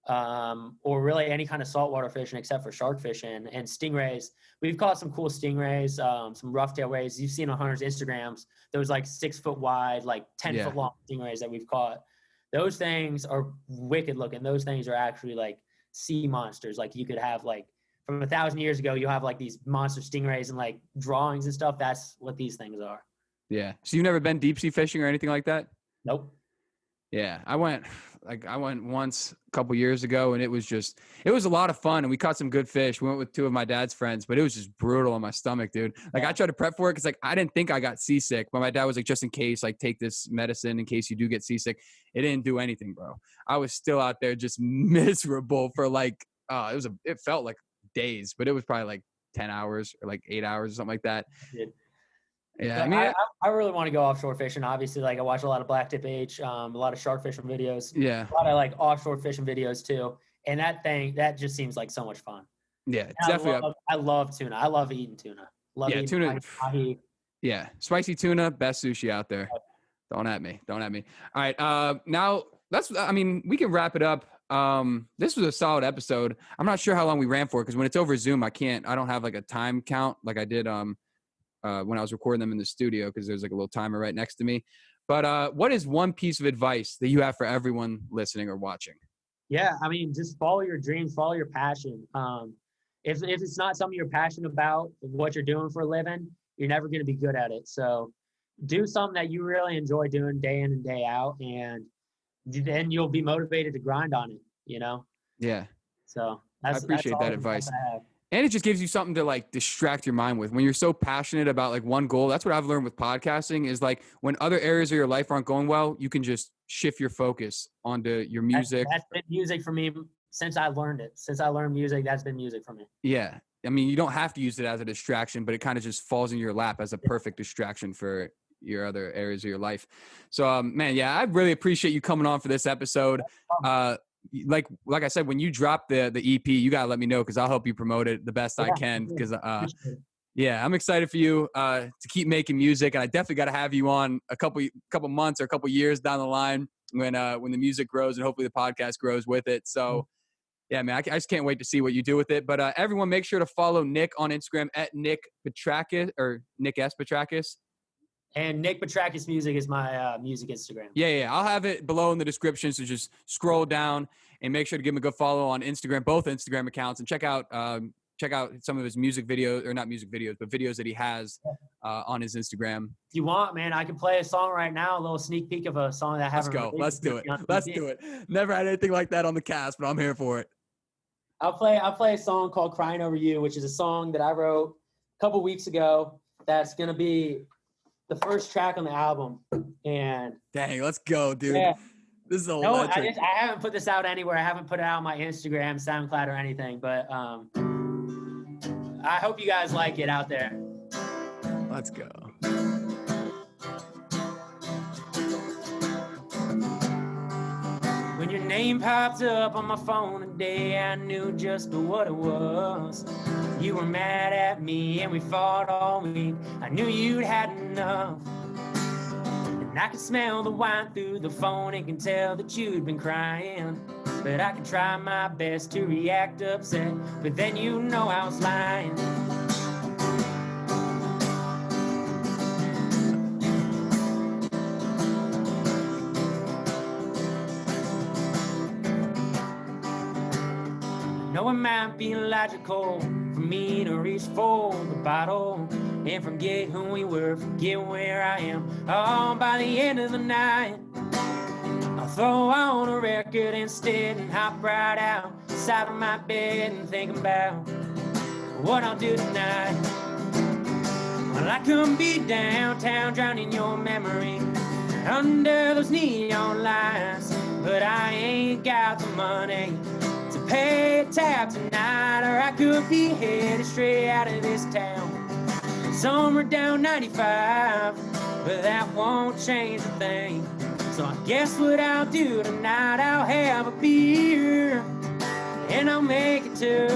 or really any kind of saltwater fishing except for shark fishing and stingrays. We've caught some cool stingrays, some rough-tail rays. You've seen on Hunter's Instagrams, those like 6 foot wide, like 10 foot long stingrays that we've caught. Those things are wicked looking. Those things are actually like sea monsters. Like you could have like from 1,000 years ago, you'll have like these monster stingrays and like drawings and stuff. That's what these things are. Yeah. So you've never been deep sea fishing or anything like that? Nope. Yeah. I went once a couple years ago, and it was a lot of fun, and we caught some good fish. We went with 2 of my dad's friends, but it was just brutal on my stomach, dude. Like I tried to prep for it because like I didn't think I got seasick, but my dad was like, just in case, like take this medicine in case you do get seasick. It didn't do anything, bro. I was still out there just miserable for like it felt like days, but it was probably like 10 hours or like 8 hours or something like that. Yeah, I mean, I really want to go offshore fishing. Obviously, like I watch a lot of black tip H, a lot of shark fishing videos. Yeah, a lot of like offshore fishing videos too. And that just seems like so much fun. Yeah, and definitely. I love tuna. I love eating tuna. Tuna. Ahi. Yeah, spicy tuna, best sushi out there. Don't at me. All right, now we can wrap it up. This was a solid episode. I'm not sure how long we ran for because when it's over Zoom, I don't have like a time count like I did when I was recording them in the studio because there's like a little timer right next to me. But what is one piece of advice that you have for everyone listening or watching? Yeah, I mean, just follow your dreams, follow your passion. If it's not something you're passionate about, what you're doing for a living, you're never going to be good at it. So do something that you really enjoy doing day in and day out, and then you'll be motivated to grind on it, you know? Yeah. So I appreciate that advice. And it just gives you something to like distract your mind with when you're so passionate about like one goal. That's what I've learned with podcasting is like when other areas of your life aren't going well, you can just shift your focus onto your music. That's been music for me since I learned it. Since I learned music, that's been music for me. Yeah. I mean, you don't have to use it as a distraction, but it kind of just falls in your lap as a perfect distraction for your other areas of your life. So, man, yeah, I really appreciate you coming on for this episode. Like I said, when you drop the EP, you gotta let me know because I'll help you promote it the best I can. Because yeah, I'm excited for you to keep making music, and I definitely got to have you on a couple months or a couple years down the line when the music grows and hopefully the podcast grows with it. So yeah, man, I just can't wait to see what you do with it. But everyone, make sure to follow Nick on Instagram at Nick Petrakis or Nick S. Petrakis. And Nick Petrakis Music is my music Instagram. Yeah. I'll have it below in the description. So just scroll down and make sure to give him a good follow on Instagram, both Instagram accounts, and check out some of his music videos, or not music videos, but videos that he has on his Instagram. If you want, man, I can play a song right now, a little sneak peek of a song that I haven't released. Let's do it. Never had anything like that on the cast, but I'm here for it. I'll play a song called Crying Over You, which is a song that I wrote a couple weeks ago that's going to be the first track on the album. And dang, let's go, dude. Yeah. This is electric. I haven't put this out anywhere. I haven't put it out on my Instagram, SoundCloud, or anything, but I hope you guys like it out there. Let's go. When your name popped up on my phone today, I knew just what it was. You were mad at me and we fought all week. I knew you'd had enough. And I could smell the wine through the phone and can tell that you'd been crying. But I could try my best to react upset, but then you know I was lying. No, it might be illogical for me to reach for the bottle and forget who we were, forget where I am. Oh, by the end of the night, I'll throw on a record instead and hop right outside of my bed and think about what I'll do tonight. Well, I could be downtown drowning your memory under those neon lights, but I ain't got the money to pay a tab tonight. Or I could be headed straight out of this town somewhere down 95, but that won't change a thing. So I guess what I'll do tonight, I'll have a beer and I'll make it too.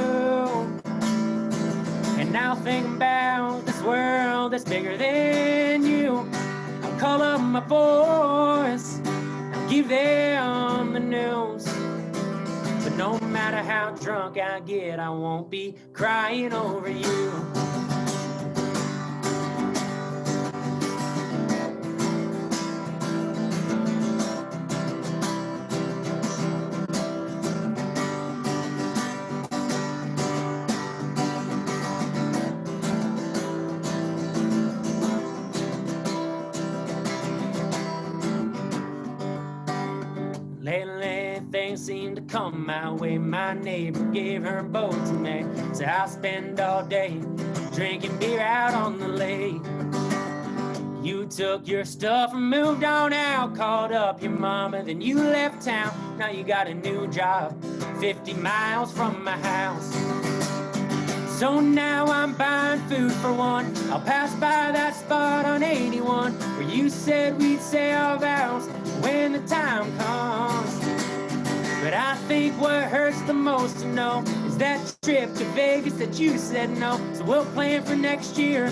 And I'll think about this world that's bigger than you. I'll call up my boys, I'll give them the news. But no matter how drunk I get, I won't be crying over you. Lately things seem to come my way. My neighbor gave her boat to me, so I'll spend all day drinking beer out on the lake. You took your stuff and moved on out, called up your mama, then you left town. Now you got a new job 50 miles from my house. So now I'm buying food for one. I'll pass by that spot on 81 where you said we'd say our vows when the time comes. But I think what hurts the most to know is that trip to Vegas that you said no. So we'll plan for next year.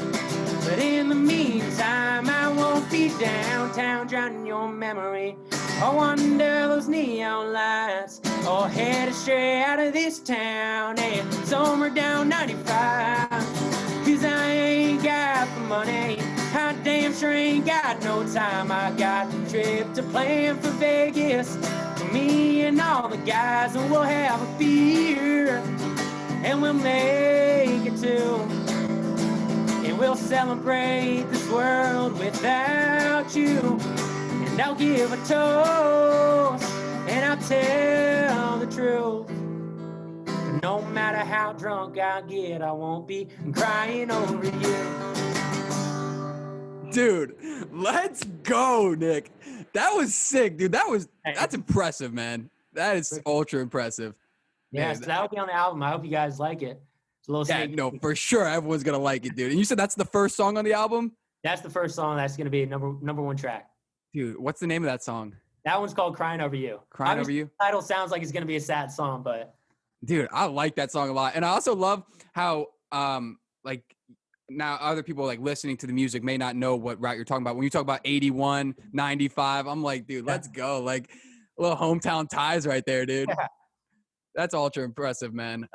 But in the meantime, I won't be downtown drowning your memory or under those neon lights, or headed straight out of this town and somewhere down 95. Cause I ain't got the money, I damn sure ain't got no time. I got a trip to plan for Vegas for me and all the guys, and we'll have a beer and we'll make it too. And we'll celebrate this world without you. And I'll give a toast and I'll tell the truth. But no matter how drunk I get, I won't be crying over you. Dude, let's go, Nick. That was sick, dude. That's impressive, man. That is ultra impressive. Yeah, so that'll be on the album. I hope you guys like it. It's a little sneak peek. For sure. Everyone's gonna like it, dude. And you said that's the first song on the album? That's the first song. That's gonna be a number one track. Dude, what's the name of that song? That one's called "Crying Over You." Crying Over You. The title sounds like it's gonna be a sad song, but dude, I like that song a lot. And I also love how like now other people like listening to the music may not know what route you're talking about. When you talk about 81, 95, I'm like, dude, let's go. Like little hometown ties right there, dude. Yeah. That's ultra impressive, man.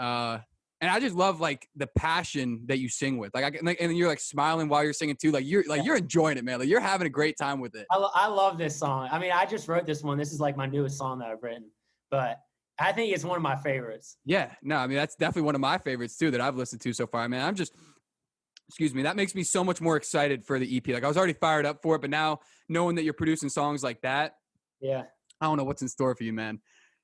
And I just love like the passion that you sing with, and you're like smiling while you're singing too. Like you're enjoying it, man. Like you're having a great time with it. I love this song. I mean, I just wrote this one. This is like my newest song that I've written, but I think it's one of my favorites. Yeah, no, I mean, that's definitely one of my favorites too that I've listened to so far. I mean, that makes me so much more excited for the EP. Like I was already fired up for it, but now knowing that you're producing songs like that, yeah, I don't know what's in store for you, man.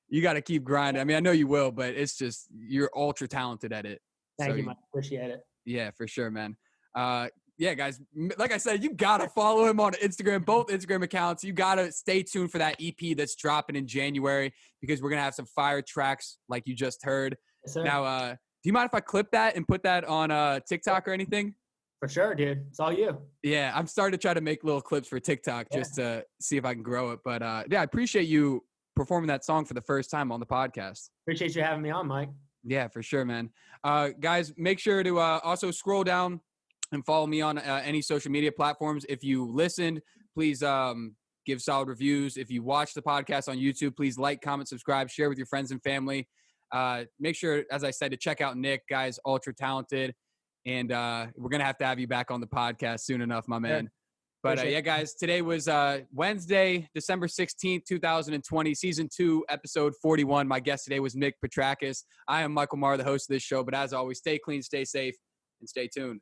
You got to keep grinding. I mean, I know you will, but it's just, you're ultra talented at it. Thank you, Mike. Appreciate it. Yeah, for sure, man. Yeah, guys, like I said, you got to follow him on Instagram, both Instagram accounts. You got to stay tuned for that EP that's dropping in January, because we're going to have some fire tracks like you just heard. Yes, sir. Now, do you mind if I clip that and put that on TikTok or anything? For sure, dude. It's all you. Yeah, I'm starting to try to make little clips for TikTok just to see if I can grow it. But yeah, I appreciate you performing that song for the first time on the podcast. Appreciate you having me on, Mike. Yeah, for sure, man. Guys, make sure to also scroll down and follow me on any social media platforms. If you listened, please give solid reviews. If you watch the podcast on YouTube, please like, comment, subscribe, share with your friends and family. Make sure, as I said, to check out Nick. Guys, ultra talented. And we're going to have you back on the podcast soon enough, my man. But yeah, guys, today was Wednesday, December 16th, 2020, season 2, episode 41. My guest today was Nick Petrakis. I am Michael Marr, the host of this show. But as always, stay clean, stay safe, and stay tuned.